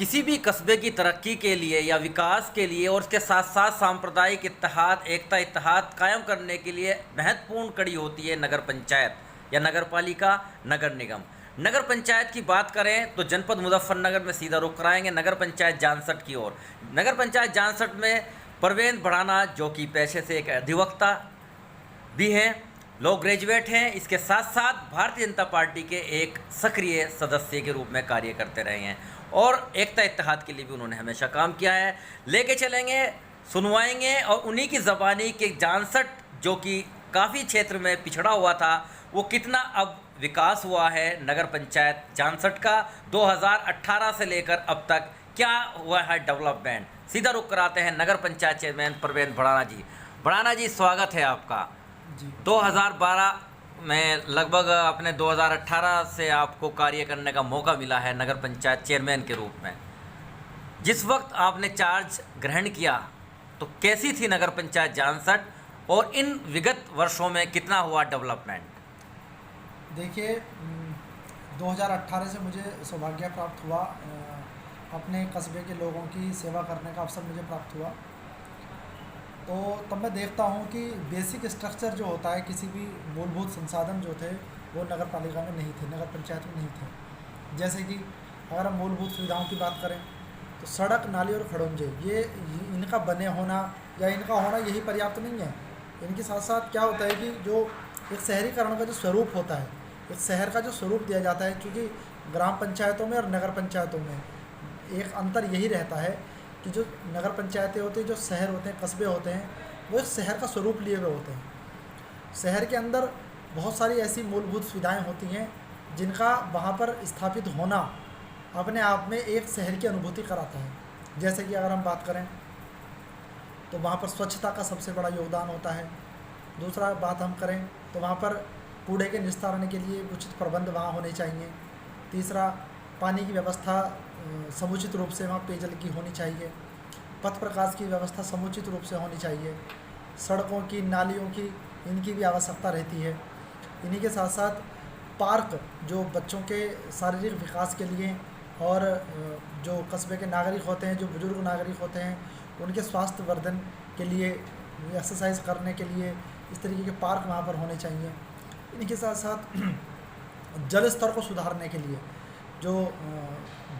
किसी भी कस्बे की तरक्की के लिए या विकास के लिए और उसके साथ साथ सांप्रदायिक इत्तेहाद, एकता इत्तेहाद कायम करने के लिए महत्वपूर्ण कड़ी होती है नगर पंचायत या नगर पालिका, नगर निगम। नगर पंचायत की बात करें तो जनपद मुजफ्फरनगर में सीधा रुख कराएंगे नगर पंचायत जानसठ की ओर। नगर पंचायत जानसठ में परवेन भड़ाना, जो कि पेशे से एक अधिवक्ता भी हैं, लॉ ग्रेजुएट हैं, इसके साथ साथ भारतीय जनता पार्टी के एक सक्रिय सदस्य के रूप में कार्य करते रहे हैं और एकता इत्तेहाद के लिए भी उन्होंने हमेशा काम किया है। लेके चलेंगे, सुनवाएंगे और उन्हीं की ज़बानी के जानसठ, जो कि काफ़ी क्षेत्र में पिछड़ा हुआ था, वो कितना अब विकास हुआ है नगर पंचायत जानसठ का 2018 से लेकर अब तक क्या हुआ है डेवलपमेंट। सीधा रुख कराते हैं नगर पंचायत चेयरमैन परवेन भड़ाना जी। भड़ाना जी, स्वागत है आपका जी। 2012 में लगभग अपने 2018 से आपको कार्य करने का मौका मिला है नगर पंचायत चेयरमैन के रूप में। जिस वक्त आपने चार्ज ग्रहण किया तो कैसी थी नगर पंचायत जानसठ और इन विगत वर्षों में कितना हुआ डेवलपमेंट? देखिए, 2018 से मुझे सौभाग्य प्राप्त हुआ, अपने कस्बे के लोगों की सेवा करने का अवसर मुझे प्राप्त हुआ। तो तब मैं देखता हूँ कि बेसिक स्ट्रक्चर जो होता है, किसी भी मूलभूत संसाधन जो थे वो नगर पालिका में नहीं थे, नगर पंचायत में नहीं थे। जैसे कि अगर हम मूलभूत सुविधाओं की बात करें तो सड़क, नाली और खड़ंजे, ये इनका बने होना या इनका होना यही पर्याप्त नहीं है। इनके साथ साथ क्या होता है कि जो एक शहरीकरण का जो स्वरूप होता है, एक शहर का जो स्वरूप दिया जाता है, क्योंकि ग्राम पंचायतों में और नगर पंचायतों में एक अंतर यही रहता है कि जो नगर पंचायतें होती हैं, जो शहर होते हैं, कस्बे होते हैं, वो एक शहर का स्वरूप लिए हुए होते हैं। शहर के अंदर बहुत सारी ऐसी मूलभूत सुविधाएं होती हैं जिनका वहाँ पर स्थापित होना अपने आप में एक शहर की अनुभूति कराता है। जैसे कि अगर हम बात करें तो वहाँ पर स्वच्छता का सबसे बड़ा योगदान होता है। दूसरा बात हम करें तो वहाँ पर कूड़े के निस्तारण के लिए उचित प्रबंध वहाँ होने चाहिए। तीसरा, पानी की व्यवस्था समुचित रूप से वहाँ पेयजल की होनी चाहिए। पथ प्रकाश की व्यवस्था समुचित रूप से होनी चाहिए। सड़कों की, नालियों की, इनकी भी आवश्यकता रहती है। इन्हीं के साथ साथ पार्क, जो बच्चों के शारीरिक विकास के लिए और जो कस्बे के नागरिक होते हैं, जो बुजुर्ग नागरिक होते हैं, उनके स्वास्थ्य वर्धन के लिए, एक्सरसाइज करने के लिए इस तरीके के पार्क वहाँ पर होने चाहिए। इनके साथ साथ जल स्तर को सुधारने के लिए, जो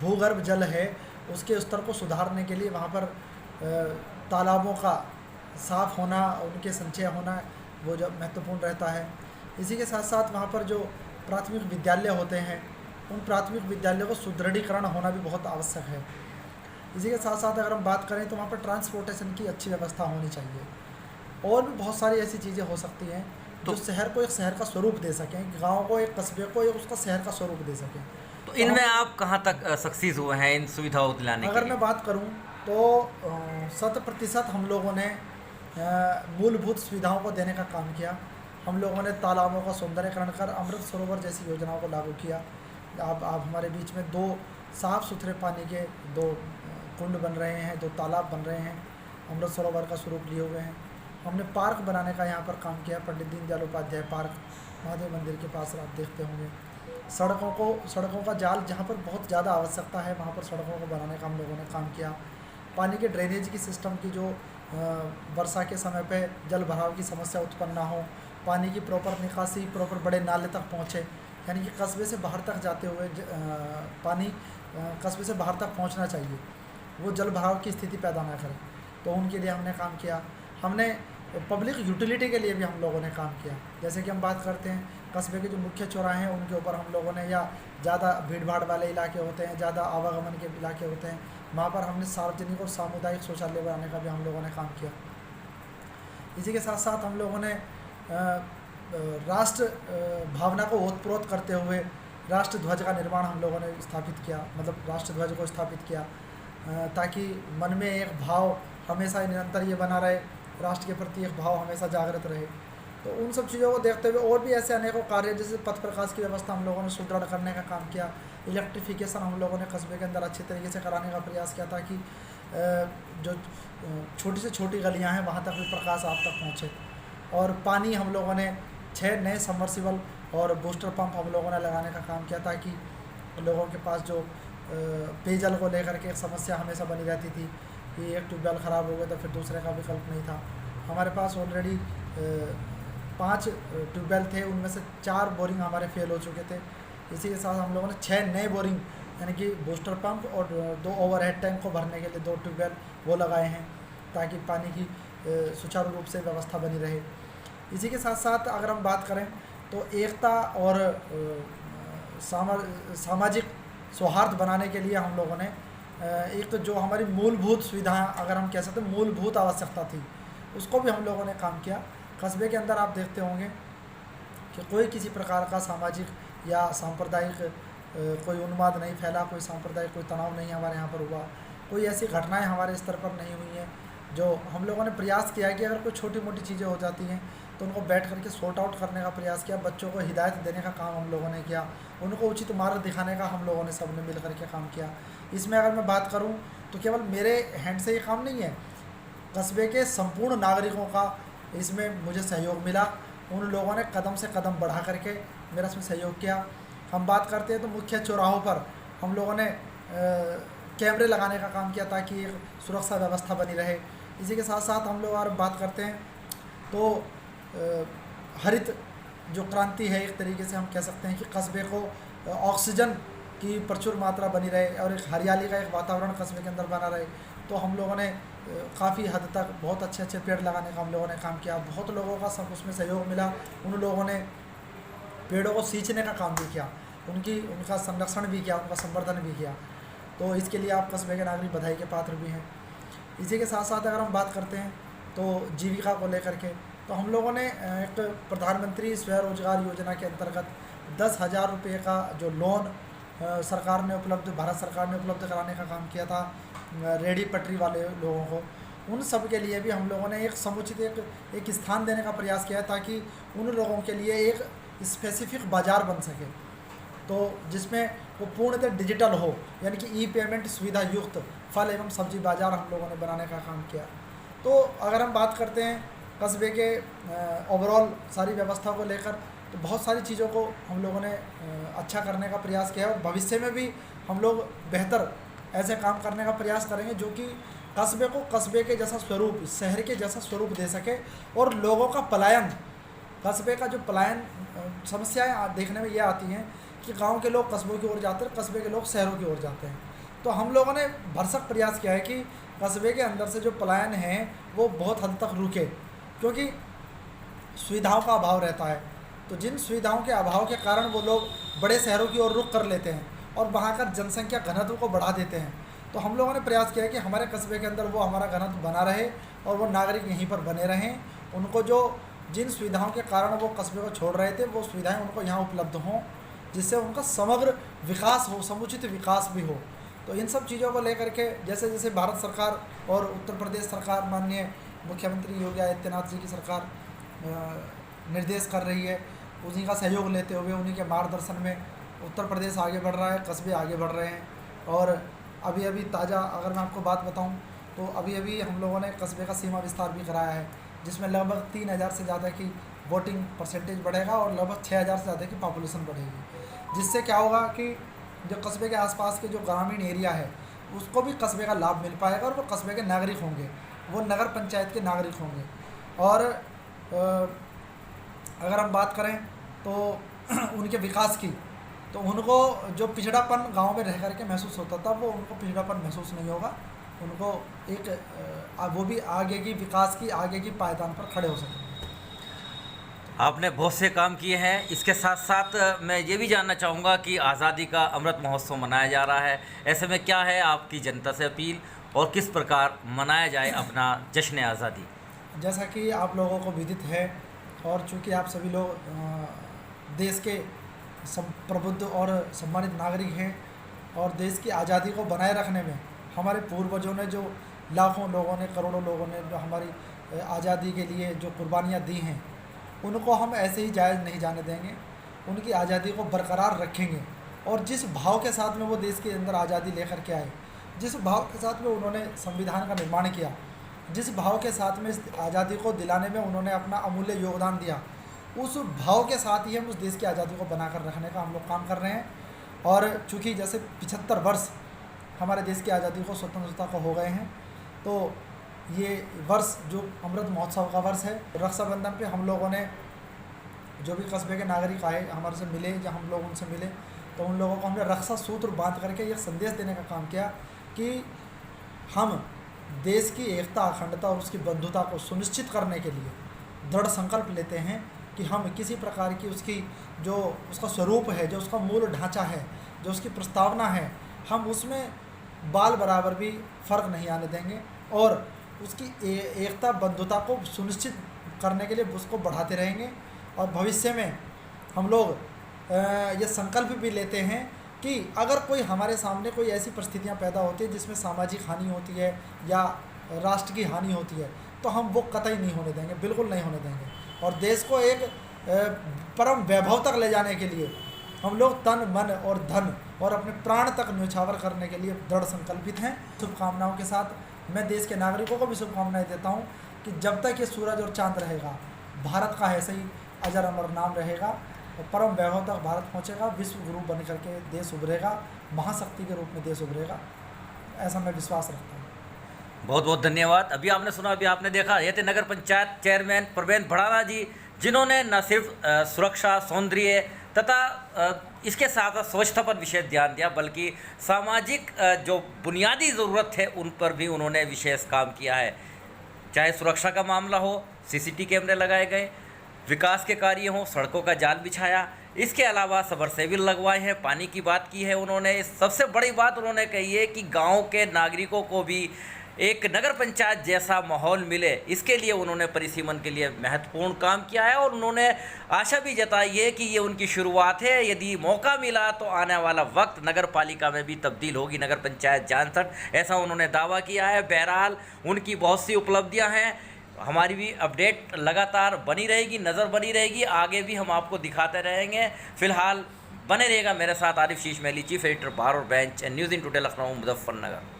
भूगर्भ जल है उसके स्तर को सुधारने के लिए वहाँ पर तालाबों का साफ़ होना, उनके संचय होना, वो जो महत्वपूर्ण रहता है। इसी के साथ साथ वहाँ पर जो प्राथमिक विद्यालय होते हैं, उन प्राथमिक विद्यालयों को सुदृढ़ीकरण होना भी बहुत आवश्यक है। इसी के साथ साथ अगर हम बात करें तो वहाँ पर ट्रांसपोर्टेशन की अच्छी व्यवस्था होनी चाहिए। और भी बहुत सारी ऐसी चीज़ें हो सकती हैं जो शहर को एक शहर का स्वरूप दे सकें, गाँव को, एक कस्बे को एक उसका शहर का स्वरूप दे सकें। तो इनमें आप कहाँ तक सक्सीस हुए हैं इन सुविधाओं दिलाने के अगर लिए? मैं बात करूं तो 100% हम लोगों ने मूलभूत सुविधाओं को देने का काम किया। हम लोगों ने तालाबों का सौंदर्यीकरण कर अमृत सरोवर जैसी योजनाओं को लागू किया। अब हमारे बीच में 2 साफ़ सुथरे पानी के 2 कुंड बन रहे हैं, 2 तालाब बन रहे हैं, अमृत सरोवर का स्वरूप लिए हुए हैं। हमने पार्क बनाने का यहाँ पर काम किया, पंडित दीनदयाल उपाध्याय पार्क, महादेव मंदिर के पास आप देखते होंगे। सड़कों का जाल जहाँ पर बहुत ज़्यादा आवश्यकता है, वहाँ पर सड़कों को बनाने का हम लोगों ने काम किया। पानी के ड्रेनेज की सिस्टम की, जो वर्षा के समय पे जल भराव की समस्या उत्पन्न ना हो, पानी की प्रॉपर निकासी, प्रॉपर बड़े नाले तक पहुँचे, यानी कि कस्बे से बाहर तक जाते हुए पानी कस्बे से बाहर तक पहुँचना चाहिए, वो जल भराव की स्थिति पैदा ना करे, तो उनके लिए हमने काम किया। हमने पब्लिक यूटिलिटी के लिए भी हम लोगों ने काम किया। जैसे कि हम बात करते हैं कस्बे के जो मुख्य चौराहे हैं उनके ऊपर हम लोगों ने, या ज़्यादा भीड़ भाड़ वाले इलाके होते हैं, ज़्यादा आवागमन के इलाके होते हैं, वहाँ पर हमने सार्वजनिक और सामुदायिक शौचालय बनाने का भी हम लोगों ने काम किया। इसी के साथ साथ हम लोगों ने राष्ट्र भावना को ओतप्रोत करते हुए राष्ट्र ध्वज का निर्माण हम लोगों ने स्थापित किया, मतलब राष्ट्र ध्वज को स्थापित किया, ताकि मन में एक भाव हमेशा निरंतर ये बना रहे, राष्ट्र के प्रति एक भाव हमेशा जागृत रहे। तो उन सब चीज़ों को देखते हुए और भी ऐसे अनेकों कार्य, जैसे पथ प्रकाश की व्यवस्था हम लोगों ने सुदृढ़ करने का काम किया। इलेक्ट्रिफिकेशन हम लोगों ने कस्बे के अंदर अच्छे तरीके से कराने का प्रयास किया, ताकि जो छोटी से छोटी गलियां हैं वहाँ तक भी प्रकाश आप तक पहुँचे। और पानी हम लोगों ने 6 नए सबमर्सिबल और बूस्टर पंप हम लोगों ने लगाने का काम किया, ताकि लोगों के पास जो पेयजल को लेकर के एक समस्या हमेशा बनी रहती थी कि एक ट्यूबवेल ख़राब हो गया तो फिर दूसरे का विकल्प नहीं था। हमारे पास ऑलरेडी 5 ट्यूबवेल थे, उनमें से 4 बोरिंग हमारे फेल हो चुके थे। इसी के साथ हम लोगों ने 6 नए बोरिंग यानी कि बूस्टर पंप और 2 ओवरहेड टैंक को भरने के लिए 2 ट्यूबवेल वो लगाए हैं ताकि पानी की सुचारू रूप से व्यवस्था बनी रहे। इसी के साथ साथ अगर हम बात करें तो एकता और सामाजिक सौहार्द बनाने के लिए हम लोगों ने एक तो जो हमारी मूलभूत सुविधाएं अगर हम कह सकते हैं मूलभूत आवश्यकता थी उसको भी हम लोगों ने काम किया। कस्बे के अंदर आप देखते होंगे कि कोई किसी प्रकार का सामाजिक या सांप्रदायिक कोई उन्माद नहीं फैला, कोई सांप्रदायिक कोई तनाव नहीं हमारे यहाँ पर हुआ, कोई ऐसी घटनाएं हमारे स्तर पर नहीं हुई हैं। जो हम लोगों ने प्रयास किया है कि अगर कोई छोटी मोटी चीज़ें हो जाती हैं तो उनको बैठ करके सॉर्ट आउट करने का प्रयास किया, बच्चों को हिदायत देने का काम हम लोगों ने किया, उनको उचित मार्ग दिखाने का हम लोगों ने सब ने मिल करके काम किया। इसमें अगर मैं बात करूं तो केवल मेरे हैंड से ये काम नहीं है, कस्बे के संपूर्ण नागरिकों का इसमें मुझे सहयोग मिला। उन लोगों ने कदम से कदम बढ़ा करके मेरा इसमें सहयोग किया। हम बात करते हैं तो मुख्य चौराहों पर हम लोगों ने कैमरे लगाने का काम किया ताकि एक सुरक्षा व्यवस्था बनी रहे। इसी के साथ साथ हम लोग और बात करते हैं तो हरित जो क्रांति है, एक तरीके से हम कह सकते हैं कि कस्बे को ऑक्सीजन की प्रचुर मात्रा बनी रहे और एक हरियाली का एक वातावरण कस्बे के अंदर बना रहे। तो हम लोगों ने काफ़ी हद तक बहुत अच्छे अच्छे पेड़ लगाने का हम लोगों ने काम किया। बहुत लोगों का सब उसमें सहयोग मिला। उन लोगों ने पेड़ों को सींचने का काम भी किया, उनका संरक्षण भी किया, उनका संवर्धन भी किया। तो इसके लिए आप कस्बे के नागरिक बधाई के पात्र भी हैं। इसी के साथ साथ अगर हम बात करते हैं तो जीविका को लेकर के तो हम लोगों ने एक प्रधानमंत्री स्वरोजगार योजना के अंतर्गत 10,000 रुपये का जो लोन सरकार ने भारत सरकार ने उपलब्ध कराने का काम किया था रेहड़ी पटरी वाले लोगों को। उन सब के लिए भी हम लोगों ने एक समुचित एक स्थान देने का प्रयास किया ताकि उन लोगों के लिए एक स्पेसिफिक बाज़ार बन सके, तो जिसमें वो पूर्णतः डिजिटल हो, यानी कि ई पेमेंट सुविधा युक्त फल एवं सब्जी बाज़ार हम लोगों ने बनाने का काम किया। तो अगर हम बात करते हैं कस्बे के ओवरऑल सारी व्यवस्था को लेकर तो बहुत सारी चीज़ों को हम लोगों ने अच्छा करने का प्रयास किया है और भविष्य में भी हम लोग बेहतर ऐसे काम करने का प्रयास करेंगे जो कि कस्बे को कस्बे के जैसा स्वरूप, शहर के जैसा स्वरूप दे सके और लोगों का पलायन, कस्बे का जो पलायन समस्याएं देखने में ये आती हैं कि गांव के लोग कस्बों की ओर जाते हैं, कस्बे के लोग शहरों की ओर जाते हैं। तो हम लोगों ने भरसक प्रयास किया है कि कस्बे के अंदर से जो पलायन है वो बहुत हद तक रुके, क्योंकि सुविधाओं का अभाव रहता है। तो जिन सुविधाओं के अभाव के कारण वो लोग बड़े शहरों की ओर रुख कर लेते हैं और वहाँ का जनसंख्या घनत्व को बढ़ा देते हैं। तो हम लोगों ने प्रयास किया है कि हमारे कस्बे के अंदर वो हमारा घनत्व बना रहे और वो नागरिक यहीं पर बने रहें। उनको जिन सुविधाओं के कारण वो कस्बे को छोड़ रहे थे वो सुविधाएँ उनको यहाँ उपलब्ध हों, जिससे उनका समग्र विकास हो, समुचित विकास भी हो। तो इन सब चीज़ों को लेकर के जैसे जैसे भारत सरकार और उत्तर प्रदेश सरकार, माननीय मुख्यमंत्री योगी आदित्यनाथ जी की सरकार निर्देश कर रही है, उन्हीं का सहयोग लेते हुए उन्हीं के मार्गदर्शन में उत्तर प्रदेश आगे बढ़ रहा है, कस्बे आगे बढ़ रहे हैं। और अभी अभी ताज़ा अगर मैं आपको बात बताऊं तो अभी अभी हम लोगों ने कस्बे का सीमा विस्तार भी कराया है, जिसमें लगभग 3,000 से ज़्यादा की वोटिंग परसेंटेज बढ़ेगा और लगभग 6,000 से ज़्यादा की पॉपुलेशन बढ़ेगी। जिससे क्या होगा कि जो कस्बे के आसपास के जो ग्रामीण एरिया है उसको भी कस्बे का लाभ मिल पाएगा और वो कस्बे के नागरिक होंगे, वो नगर पंचायत के नागरिक होंगे। और अगर हम बात करें तो उनके विकास की, तो उनको जो पिछड़ापन गांव में रह करके महसूस होता था वो उनको पिछड़ापन महसूस नहीं होगा, उनको एक वो भी आगे की विकास की आगे की पायदान पर खड़े हो सकेंगे। आपने बहुत से काम किए हैं। इसके साथ साथ मैं ये भी जानना चाहूँगा कि आज़ादी का अमृत महोत्सव मनाया जा रहा है, ऐसे में क्या है आपकी जनता से अपील और किस प्रकार मनाया जाए अपना जश्न आज़ादी? जैसा कि आप लोगों को विदित है और चूँकि आप सभी लोग देश के प्रबुद्ध और सम्मानित नागरिक हैं और देश की आज़ादी को बनाए रखने में हमारे पूर्वजों ने जो लाखों लोगों ने, करोड़ों लोगों ने जो हमारी आज़ादी के लिए जो कुर्बानियाँ दी हैं उनको हम ऐसे ही जायज़ नहीं जाने देंगे। उनकी आज़ादी को बरकरार रखेंगे और जिस भाव के साथ में वो देश के अंदर आज़ादी लेकर के आए, जिस भाव के साथ में उन्होंने संविधान का निर्माण किया, जिस भाव के साथ में इस आज़ादी को दिलाने में उन्होंने अपना अमूल्य योगदान दिया, उस भाव के साथ ही हम उस देश की आज़ादी को बनाकर रखने का हम लोग काम कर रहे हैं। और चूँकि जैसे 75 वर्ष हमारे देश की आज़ादी को, स्वतंत्रता को हो गए हैं, तो ये वर्ष जो अमृत महोत्सव का वर्ष है, रक्षाबंधन पे हम लोगों ने जो भी कस्बे के नागरिक आए हमारे से मिले या हम लोग उनसे मिले, तो उन लोगों को हमने रक्षा सूत्र बांध करके ये संदेश देने का काम किया कि हम देश की एकता, अखंडता और उसकी बंधुता को सुनिश्चित करने के लिए दृढ़ संकल्प लेते हैं कि हम किसी प्रकार की उसकी जो उसका स्वरूप है, जो उसका मूल ढांचा है, जो उसकी प्रस्तावना है, हम उसमें बाल बराबर भी फ़र्क नहीं आने देंगे और उसकी एकता, बंधुता को सुनिश्चित करने के लिए उसको बढ़ाते रहेंगे। और भविष्य में हम लोग ये संकल्प भी लेते हैं कि अगर कोई हमारे सामने कोई ऐसी परिस्थितियां पैदा होती है जिसमें सामाजिक हानि होती है या राष्ट्र की हानि होती है, तो हम वो कतई नहीं होने देंगे, बिल्कुल नहीं होने देंगे। और देश को एक परम वैभव तक ले जाने के लिए हम लोग तन, मन और धन और अपने प्राण तक न्यौछावर करने के लिए दृढ़ संकल्पित हैं। शुभकामनाओं के साथ मैं देश के नागरिकों को भी शुभकामनाएं देता हूं कि जब तक ये सूरज और चांद रहेगा, भारत का ऐसे ही अजर अमर नाम रहेगा और परम वैभव तक भारत पहुंचेगा, विश्व गुरु बन करके देश उभरेगा, महाशक्ति के रूप में देश उभरेगा, ऐसा मैं विश्वास रखता हूँ। बहुत बहुत धन्यवाद। अभी आपने सुना, अभी आपने देखा, ये थे नगर पंचायत चेयरमैन प्रवीण भड़ाना जी, जिन्होंने न सिर्फ सुरक्षा, सौंदर्य तथा इसके साथ साथ स्वच्छता पर विशेष ध्यान दिया, बल्कि सामाजिक जो बुनियादी ज़रूरत है उन पर भी उन्होंने विशेष काम किया है। चाहे सुरक्षा का मामला हो, सीसीटीवी कैमरे लगाए गए, विकास के कार्य हों, सड़कों का जाल बिछाया, इसके अलावा सबमर्सिबल लगवाए हैं, पानी की बात की है उन्होंने। सबसे बड़ी बात उन्होंने कही है कि गांव के नागरिकों को भी एक नगर पंचायत जैसा माहौल मिले, इसके लिए उन्होंने परिसीमन के लिए महत्वपूर्ण काम किया है और उन्होंने आशा भी जताई है कि ये उनकी शुरुआत है। यदि मौका मिला तो आने वाला वक्त नगर पालिका में भी तब्दील होगी नगर पंचायत जानसठ, ऐसा उन्होंने दावा किया है। बहरहाल उनकी बहुत सी उपलब्धियाँ हैं, हमारी भी अपडेट लगातार बनी रहेगी, नज़र बनी रहेगी, आगे भी हम आपको दिखाते रहेंगे। फिलहाल बने रहेगा मेरे साथ आरिफ शीश महली, चीफ एडिटर बार और bench, news in today Lucknow Muzaffarnagar.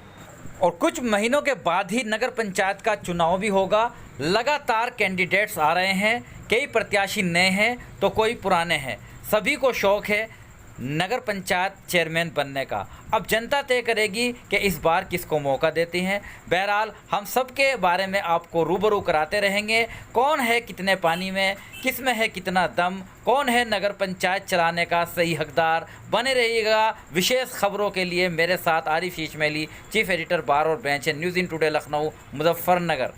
और कुछ महीनों के बाद ही नगर पंचायत का चुनाव भी होगा। लगातार कैंडिडेट्स आ रहे हैं, कई प्रत्याशी नए हैं तो कोई पुराने हैं, सभी को शौक़ है नगर पंचायत चेयरमैन बनने का। अब जनता तय करेगी कि इस बार किसको मौका देती हैं। बहरहाल हम सब के बारे में आपको रूबरू कराते रहेंगे, कौन है कितने पानी में, किस में है कितना दम, कौन है नगर पंचायत चलाने का सही हकदार। बने रहिएगा विशेष खबरों के लिए मेरे साथ आरिफ शीश महली, चीफ एडिटर बार और bench, news in today Lucknow Muzaffarnagar.